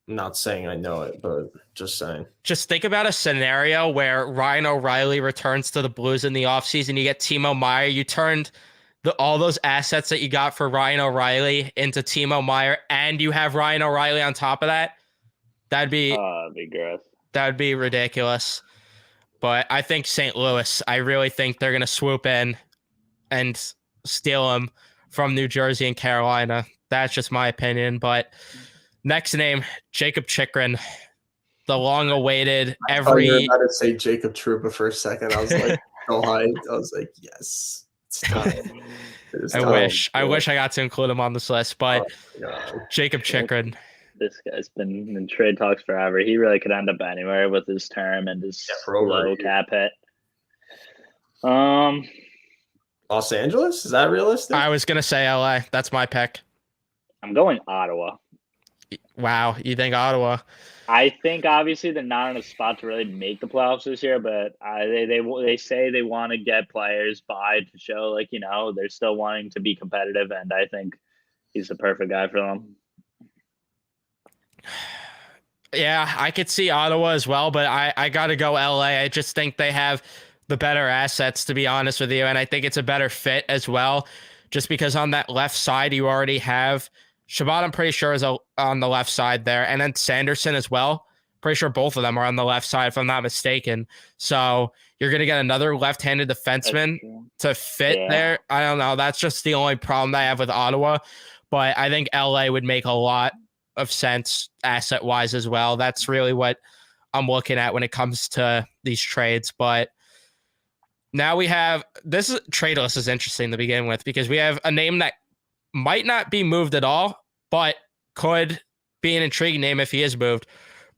not saying I know it, but just saying. Just think about a scenario where Ryan O'Reilly returns to the Blues in the offseason. You get Timo Meier. You turned all those assets that you got for Ryan O'Reilly into Timo Meier, and you have Ryan O'Reilly on top of that. That'd be gross. That'd be ridiculous. But I think St. Louis, I really think they're going to swoop in and steal him from New Jersey and Carolina. That's just my opinion. But next name, Jacob Chychrun, the long-awaited. I thought you were about to say Jacob Trouba for a second. I was like, so hyped. I was like, yes, it's time. I wish I got to include him on this list, but Jacob Chychrun. This guy's been in trade talks forever. He really could end up anywhere with his term and his low cap hit. Los Angeles? Is that realistic? I was gonna say LA. That's my pick. I'm going Ottawa. Wow, you think Ottawa? I think obviously they're not in a spot to really make the playoffs this year, but they say they want to get players by to show they're still wanting to be competitive, and I think he's the perfect guy for them. Yeah, I could see Ottawa as well, but I got to go LA. I just think they have the better assets, to be honest with you, and I think it's a better fit as well, just because on that left side you already have Shabbat, I'm pretty sure, is on the left side there, and then Sanderson as well. Pretty sure both of them are on the left side, if I'm not mistaken. So you're going to get another left-handed defenseman to fit there. I don't know. That's just the only problem that I have with Ottawa, but I think LA would make a lot of sense asset-wise as well. That's really what I'm looking at when it comes to these trades. But now we have this trade list is interesting to begin with, because we have a name that might not be moved at all, but could be an intriguing name if he is moved.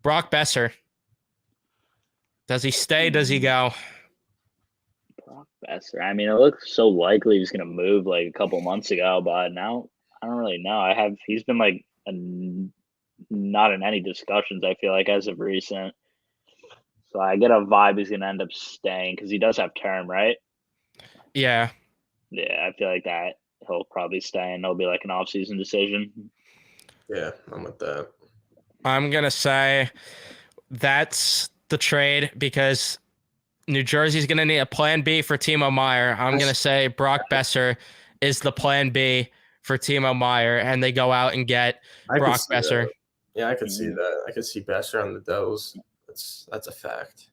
Brock Boeser. Does he stay? Does he go? Brock Boeser. I mean, it looks so likely he's going to move a couple months ago, but now I don't really know. He's been not in any discussions, I feel like, as of recent. So I get a vibe he's going to end up staying because he does have term, right? Yeah. Yeah, I feel like that he'll probably stay and it'll be an off-season decision. Yeah, I'm with that. I'm going to say that's the trade, because New Jersey's going to need a plan B for Timo Meyer. I'm going to say Brock Besser is the plan B for Timo Meyer, and they go out and get Brock Besser. That. Yeah, I could see that. I could see Besser on the Devils. That's a fact.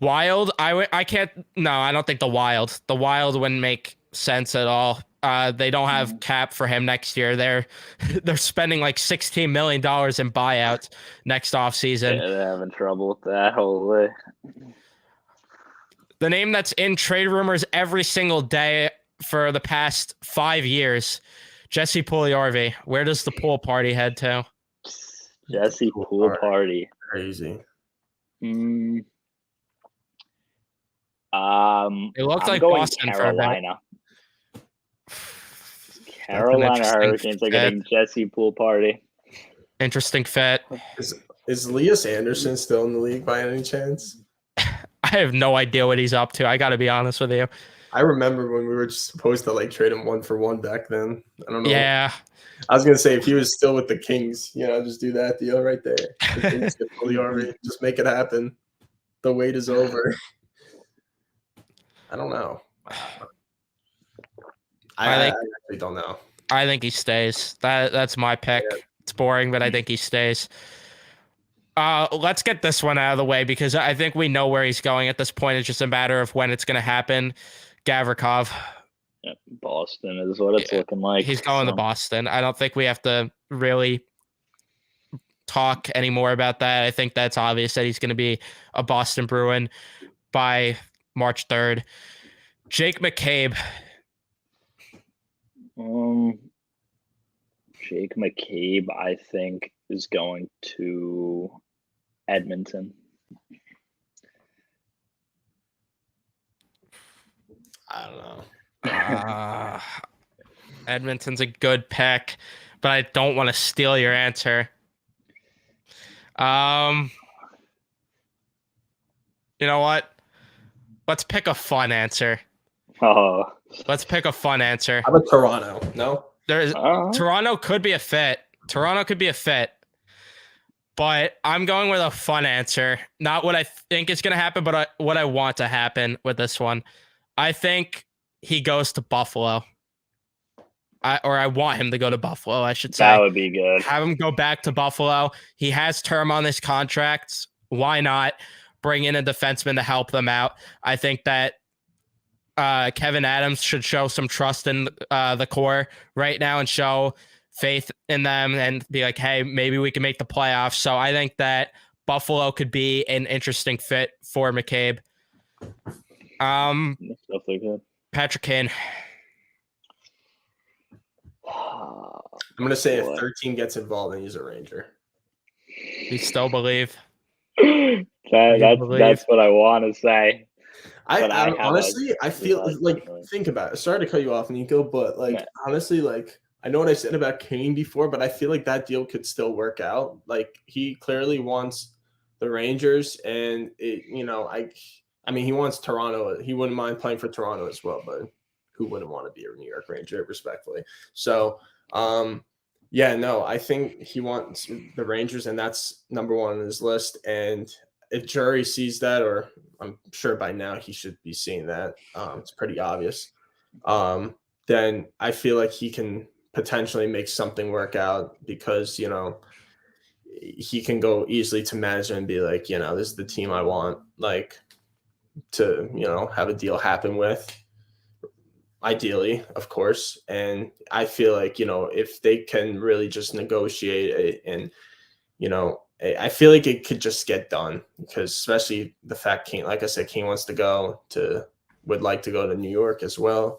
Wild, I can't. No, I don't think the Wild wouldn't make sense at all. They don't have cap for him next year. They're spending like $16 million in buyouts next offseason. Yeah, they're having trouble with that whole way. The name that's in trade rumors every single day for the past 5 years, Jesse Puljujarvi. Where does the pool party head to? Jesse pool party. Crazy. It looked like Boston Carolina. Carolina Hurricanes are getting Jesse pool party. Interesting fit. Is Elias Anderson still in the league by any chance? I have no idea what he's up to. I got to be honest with you. I remember when we were supposed to like trade him 1-for-1 back then. I don't know. Yeah. I was gonna say if he was still with the Kings, just do that deal right there. Just make it happen. The wait is over. I don't know. I actually don't know. I think he stays. That's my pick. Yeah. It's boring, but I think he stays. Let's get this one out of the way because I think we know where he's going at this point. It's just a matter of when it's going to happen. Gavrikov. Yep, Boston is what it's looking like. He's going to Boston. I don't think we have to really talk anymore about that. I think that's obvious that he's going to be a Boston Bruin by March 3rd. Jake McCabe. Jake McCabe, I think, is going to Edmonton. I don't know. Edmonton's a good pick, but I don't want to steal your answer. You know what? Let's pick a fun answer. Oh. Let's pick a fun answer. How about Toronto? No? Toronto could be a fit. But I'm going with a fun answer. Not what I think is going to happen, but what I want to happen with this one. I think he goes to Buffalo. I want him to go to Buffalo, I should say. That would be good. Have him go back to Buffalo. He has term on his contract. Why not bring in a defenseman to help them out? I think that Kevin Adams should show some trust in the core right now and show faith in them and be like, hey, maybe we can make the playoffs. So I think that Buffalo could be an interesting fit for McCabe. That's definitely good. Patrick Kane. I'm going to say if 13 gets involved, then he's a Ranger. You still believe? That's what I want to say. I honestly, I feel like, think about it. Sorry to cut you off, Nico, but honestly, I know what I said about Kane before, but I feel like that deal could still work out. Like, he clearly wants the Rangers, and he wants Toronto. He wouldn't mind playing for Toronto as well, but who wouldn't want to be a New York Ranger, respectfully? So, I think he wants the Rangers, and that's number one on his list. And if Jury sees that, or I'm sure by now he should be seeing that, it's pretty obvious, then I feel like he can potentially make something work out because, he can go easily to management and be like, this is the team I want, to, have a deal happen with, ideally, of course. And I feel like, if they can really just negotiate it and, I feel like it could just get done because especially the fact King, like I said, King wants to would like to go to New York as well.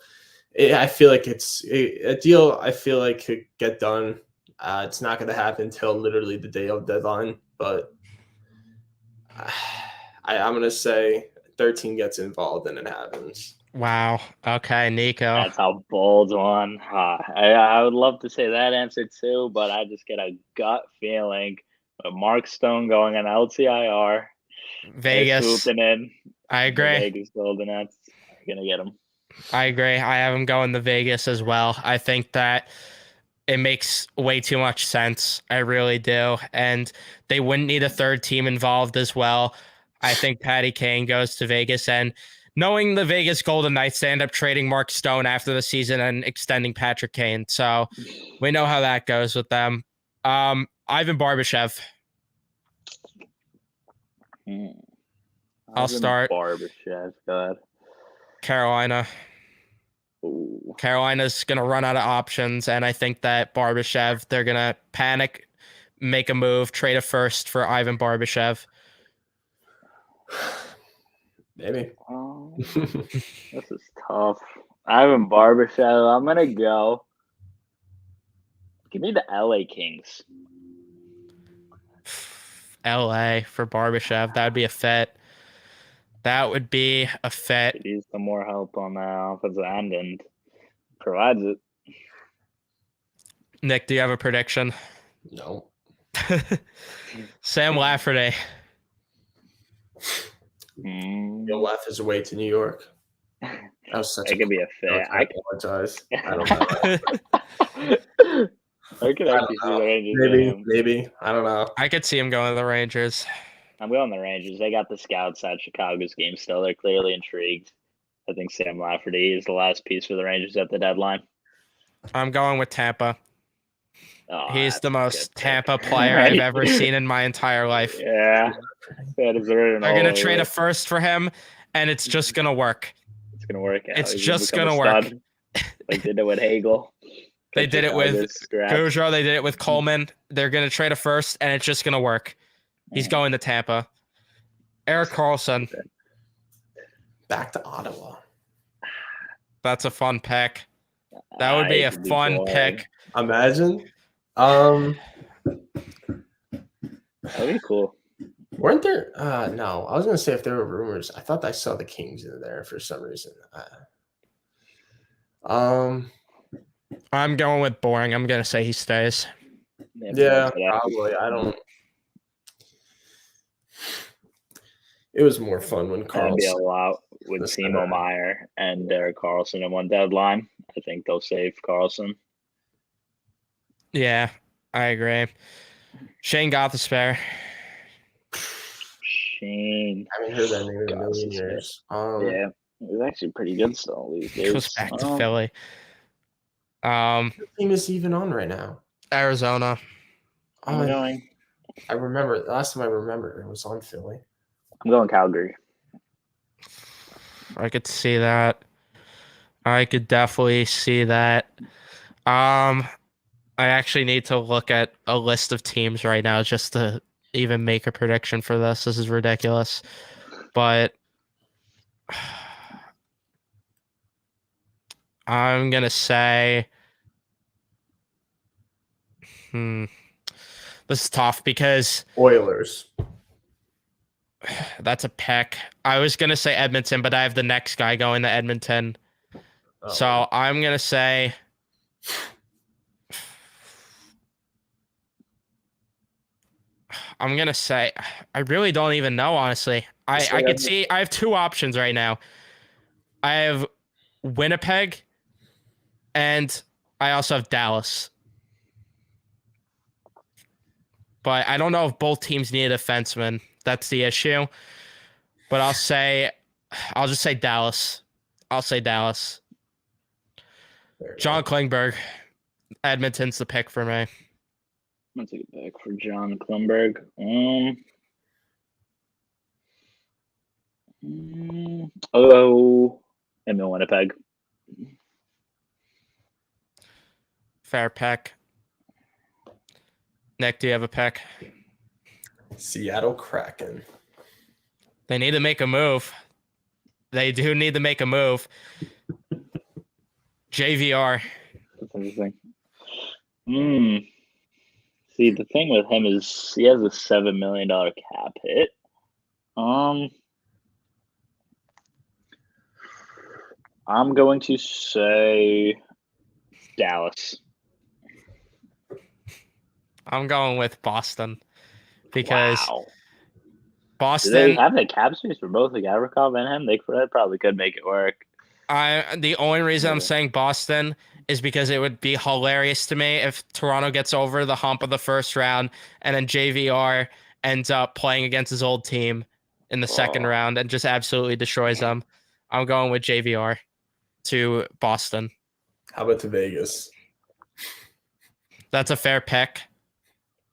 I feel like it's a deal I feel like could get done. It's not going to happen until literally the day of deadline, but I'm going to say 13 gets involved and it happens. Wow. Okay, Nico. That's a bold one. I would love to say that answer too, but I just get a gut feeling with Mark Stone going on LTIR. Vegas. Swooping in. I agree. Vegas Golden Knights are going to get him. I agree. I have him going to Vegas as well. I think that it makes way too much sense. I really do. And they wouldn't need a third team involved as well. I think Patty Kane goes to Vegas, and knowing the Vegas Golden Knights, they end up trading Mark Stone after the season and extending Patrick Kane. So we know how that goes with them. Ivan Barbashev. I'll start. Barbashev, God. Carolina. Ooh. Carolina's going to run out of options, and I think that Barbashev, they're going to panic, make a move, trade a first for Ivan Barbashev. Maybe. This is tough. Ivan Barbashev, I'm going to go. Give me the LA Kings. LA for Barbashev. That would be a fit. That would be a fit. He needs some more help on the offensive end and provides it. Nick, do you have a prediction? No. Sam Lafferty. He'll laugh his way to New York. That was such It could be a fit. I apologize. I don't know. I could actually see the Rangers. Maybe. I don't know. I could see him going to the Rangers. I'm going the Rangers. They got the scouts at Chicago's game still. They're clearly intrigued. I think Sam Lafferty is the last piece for the Rangers at the deadline. I'm going with Tampa. Oh, He's the most good pick. Tampa player I've ever seen in my entire life. Yeah. That is They're going to trade a first for him, and it's just going to work. It's going to work out. It's He's just become going a to work. stud. They did it with Hagel. They did it with Scratch. Gaudreau. They did it with Coleman. They're going to trade a first, and it's just going to work. He's going to Tampa. Erik Karlsson. Back to Ottawa. That's a fun pick. That would be a fun pick. Imagine. That'd be cool. Weren't there? No, I was gonna say if there were rumors. I thought I saw the Kings in there for some reason. I'm going with boring. I'm going to say he stays. Yeah, probably. I don't. It was more fun when That'd be a Karlsson. lot with Timo Meyer and Erik Karlsson in one deadline. I think they'll save Karlsson. Yeah, I agree. Shane Gostisbehere. Shane. I haven't heard that name in a million years. Yeah, he's actually pretty good still these days. Goes back to Philly. What team is he even on right now? Arizona. I'm going. I remember last time I remember it was on Philly. I'm going Calgary. I could see that. I could definitely see that. I actually need to look at a list of teams right now just to even make a prediction for this. This is ridiculous. But I'm going to say this is tough because Oilers. That's a pick. I was going to say Edmonton, but I have the next guy going to Edmonton. Oh. So I'm going to say I really don't even know, honestly. I could see I have two options right now. I have Winnipeg and I also have Dallas. But I don't know if both teams need a defenseman. That's the issue. But I'll just say Dallas. I'll say Dallas. John Klingberg. Edmonton's the pick for me. Let's take it back for John Klingberg. I'm in Winnipeg. Fair pick. Nick, do you have a pick? Seattle Kraken. They need to make a move. They do need to make a move. JVR. That's interesting. See, the thing with him is he has a $7 million cap hit. I'm going to say Dallas. I'm going with Boston because Wow. Boston. Do they have the cap space for both the Gavrikov and him? They probably could make it work. The only reason I'm saying Boston is because it would be hilarious to me if Toronto gets over the hump of the first round and then JVR ends up playing against his old team in the second round and just absolutely destroys them. I'm going with JVR to Boston. How about to Vegas? That's a fair pick.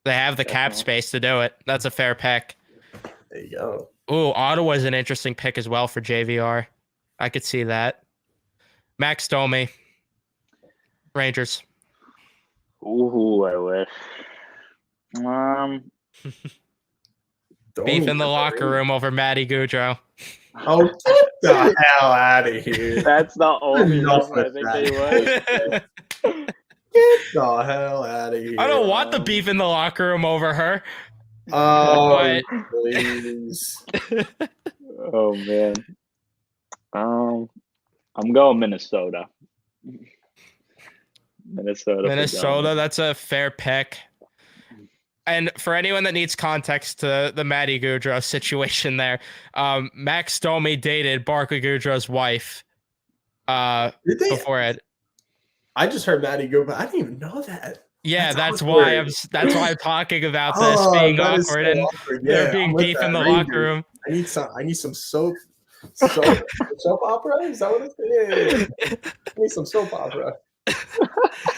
They have the cap Definitely. space to do it. That's a fair pick. There you go. Ooh, Ottawa's an interesting pick as well for JVR. I could see that. Max Domi. Rangers. Ooh, I wish. Beef in the locker room over Matty Goudreau. Oh, get the hell out of here! That's the only Enough reason I with think that. they would. Get the hell out of here! I don't want the beef in the locker room over her. Oh, please. Oh man. I'm going Minnesota. Minnesota, that's a fair pick. And for anyone that needs context to the Matty Goudreau situation there, Max Domi dated Barclay Goudreau's wife Did they? before it. I just heard Matty go, but I didn't even know that. Yeah, that's awkward. why I'm talking about this being that is awkward so and awkward. there Yeah, being I'm with beef that. in the Rangers. locker room. I need some soap. Soap opera? Is that what it's? Yeah. I need some soap opera.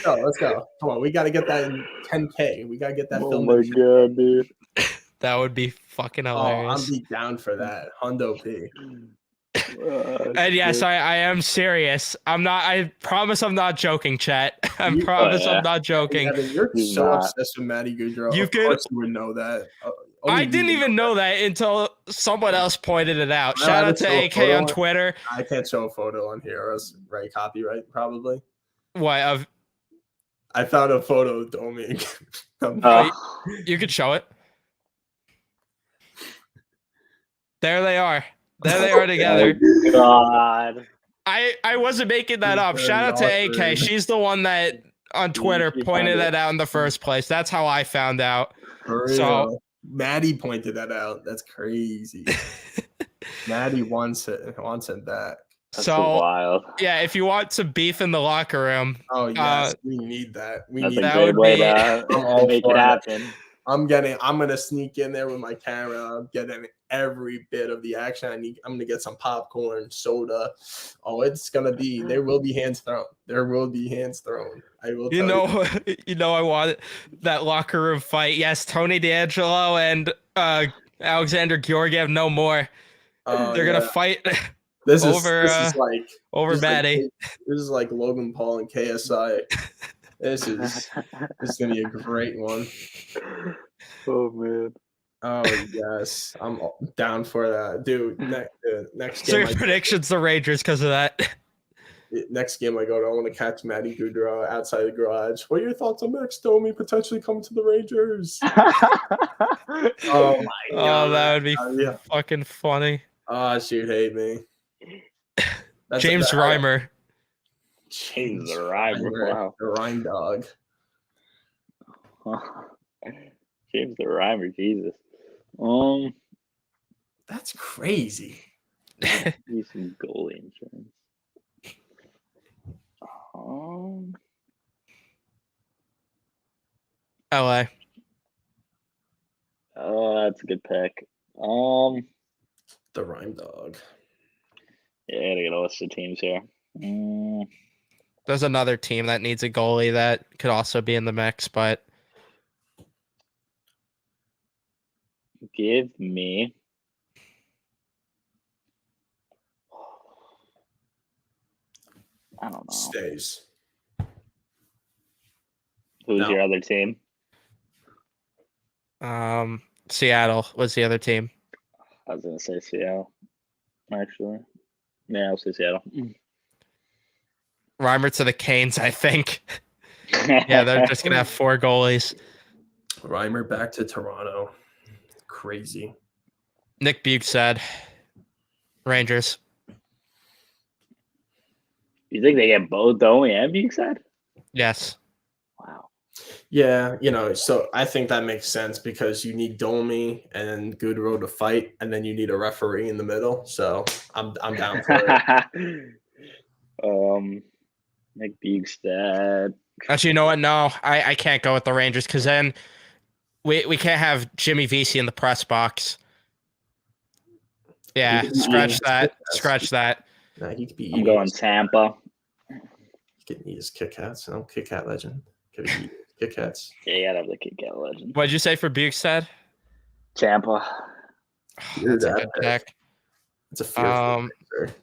Let's go. Come on, we got to get that in 10K. We got to get that Oh filmed. my god, dude. That would be fucking Oh, I'm hilarious. be down for that. Hundo P. And yes, I am serious. I promise I'm not joking, chat. I promise yeah. I'm not joking. Evan, you're He's so not. obsessed with Matty Goudreau. You Of could- course you would know that. I didn't even know that until someone else pointed it out. Well, Shout I out to saw a AK photo on on- Twitter. I can't show a photo on here, or else right copyright probably. What of I found a photo of Domi. you could show it. There they are. There they are together. Oh, God. I wasn't making that up. Very Shout out to AK. awkward. She's the one that on Twitter She pointed found it. that out in the first place. That's how I found out. For So- real. Maddie pointed that out. That's crazy. Maddie wants it back. That's So wild. yeah, if you want some beef in the locker room, Oh yes, we need that. We That's need a that that. great would way be- to I'm all make for it it. happen. I'm gonna sneak in there with my camera. I'm getting every bit of the action. I'm gonna get some popcorn, soda. Oh, it's gonna be. There will be hands thrown. There will be hands thrown. I will. you tell know, you know, I want that locker room fight. Yes, Tony D'Angelo and Alexander Georgiev, no more. They're gonna fight This over, is like over this is like- Maddie. this is like Logan Paul and KSI. This is gonna be a great one. Oh man. Oh yes, I'm down for that, dude. Next So game, your predictions the Rangers because of that. next game I go to, I want to catch Matty Goudreau outside the garage. What are your thoughts on Max Domi potentially coming to the Rangers? Oh my Oh, that would be yeah. fucking funny. Oh, she'd hate me. That's James Reimer. James the Reimer. Wow. The Rhyme Dog. James the Reimer, Jesus. That's crazy. Need some goalie insurance. LA. Oh, that's a good pick. The Rhyme Dog. Yeah, I gotta get a list of teams here. There's another team that needs a goalie that could also be in the mix, but Give me. I don't know. Stays. Who's No. your other team? Seattle was the other team. I was gonna say Seattle. Actually, yeah, I'll say Seattle. Reimer to the Canes, I think. Yeah, they're just gonna have 4 goalies. Reimer back to Toronto. Crazy. Nick Buke said Rangers. You think they get both Domi and Bukestad? Yes. Wow. Yeah, so I think that makes sense because you need Domi and Goudreau to fight, and then you need a referee in the middle. So I'm down for it. Nick Bukestad. Actually, you know what? No, I can't go with the Rangers because then we can't have Jimmy Vesey in the press box. Yeah, He could be scratch eating that. Kit Kats. Scratch that. Nah, he could be I'm eating. going Tampa. He could eat his Kit Kats. You know, Kit Kat legend. Could eat Kit Kats. Yeah, you gotta have the Kit Kat legend. What'd you say for Bukestad? Tampa. You're That's a that good pick. pick. It's a fearful pick,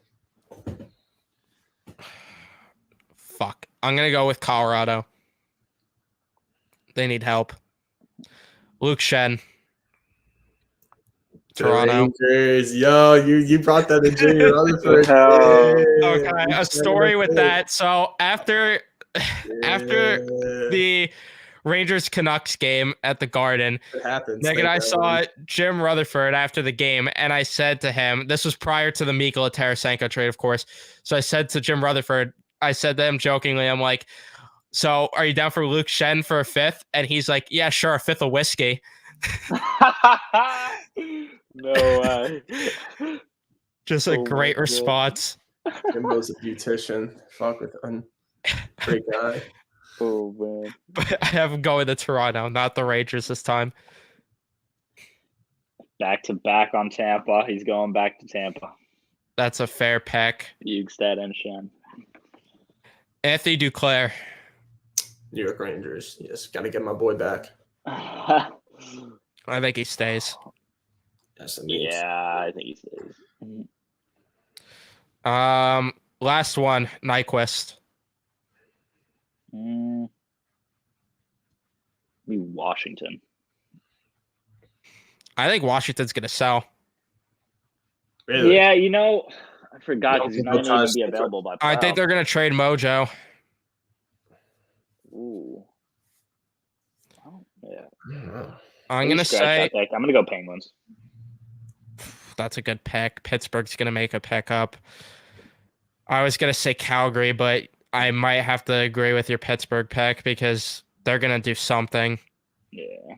Fuck. I'm gonna go with Colorado. They need help. Luke Shen. Toronto. Rangers. Yo, you brought that to Jimmy Rutherford. Okay, a story with that. So after the Rangers Canucks game at the Garden, It happens. Nick and I saw Jim Rutherford after the game, and I said to him, this was prior to the Mikkola Tarasenko trade, of course. So I said to Jim Rutherford, I said to him jokingly, I'm like, so are you down for Luke Shen for a fifth? And he's like, yeah, sure, a fifth of whiskey. No way. Just a Oh my great God. response. Jimbo's a beautician. Fuck with him. Great guy. Oh man. But I have him going to Toronto, not the Rangers this time. Back to back on Tampa. He's going back to Tampa. That's a fair pick. Bukestad and Shen. Anthony Duclair. New York Rangers. Yes, gotta get my boy back. I think he stays. Yes, it means. Yeah, I think he stays. Last one, Nyquist. Maybe Washington. I think Washington's gonna sell. Really? Yeah, you know, I forgot You don't because he's think not they'll try even to be stick available by. I think they're gonna trade Mojo. Ooh. Oh, yeah. I don't know. I'm Maybe gonna scratch say that pick. I'm gonna go Penguins. that's a good pick. Pittsburgh's gonna make a pickup. I was gonna say Calgary, but I might have to agree with your Pittsburgh pick because they're gonna do something. Yeah.